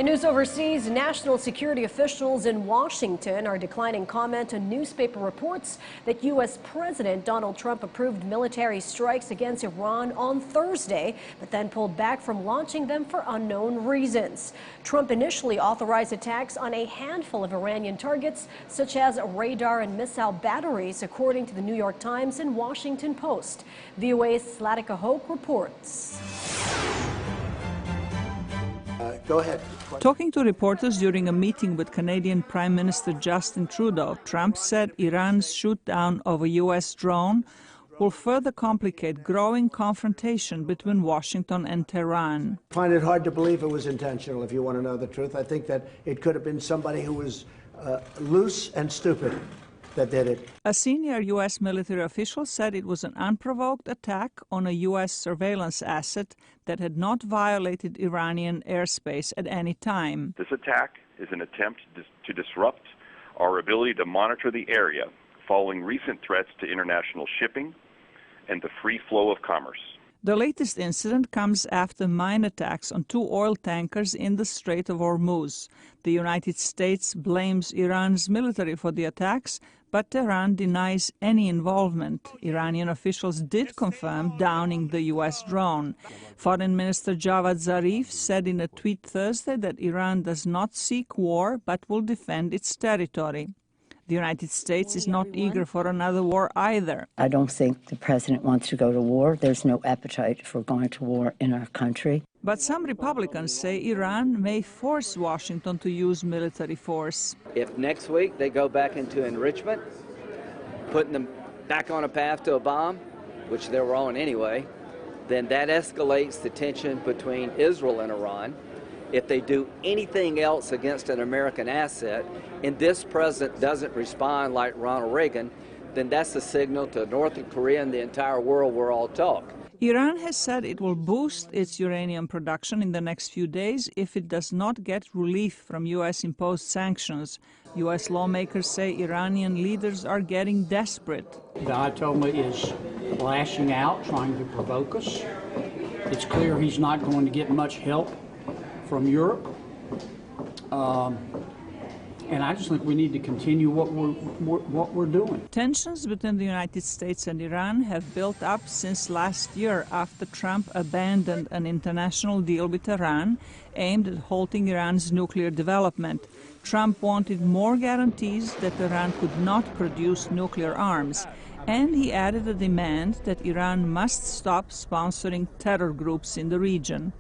In news overseas, national security officials in Washington are declining comment on newspaper reports that U.S. President Donald Trump approved military strikes against Iran on Thursday, but then pulled back from launching them for unknown reasons. Trump initially authorized attacks on a handful of Iranian targets, such as radar and missile batteries, according to the New York Times and Washington Post. VOA's Slatica Hoke reports. Go ahead. Talking to reporters during a meeting with Canadian Prime Minister Justin Trudeau, Trump said Iran's shootdown of a U.S. drone will further complicate growing confrontation between Washington and Tehran. I find it hard to believe it was intentional, if you want to know the truth. I think that it could have been somebody who was loose and stupid that did it. A senior U.S. military official said it was an unprovoked attack on a U.S. surveillance asset that had not violated Iranian airspace at any time. This attack is an attempt to disrupt our ability to monitor the area following recent threats to international shipping and the free flow of commerce. The latest incident comes after mine attacks on 2 oil tankers in the Strait of Hormuz. The United States blames Iran's military for the attacks, but Tehran denies any involvement. Iranian officials did confirm downing the U.S. drone. Foreign Minister Javad Zarif said in a tweet Thursday that Iran does not seek war but will defend its territory. The United States is not eager for another war either. I don't think the president wants to go to war. There's no appetite for going to war in our country. But some Republicans say Iran may force Washington to use military force. If next week they go back into enrichment, putting them back on a path to a bomb, which they were on anyway, then that escalates the tension between Israel and Iran. If they do anything else against an American asset, and this president doesn't respond like Ronald Reagan, then that's a signal to North Korea and the entire world we're all talk. Iran has said it will boost its uranium production in the next few days if it does not get relief from U.S.-imposed sanctions. U.S. lawmakers say Iranian leaders are getting desperate. The Ayatollah is lashing out, trying to provoke us. It's clear he's not going to get much help from Europe, and I just think we need to continue what we're doing. Tensions between the United States and Iran have built up since last year after Trump abandoned an international deal with Iran aimed at halting Iran's nuclear development. Trump wanted more guarantees that Iran could not produce nuclear arms, and he added a demand that Iran must stop sponsoring terror groups in the region.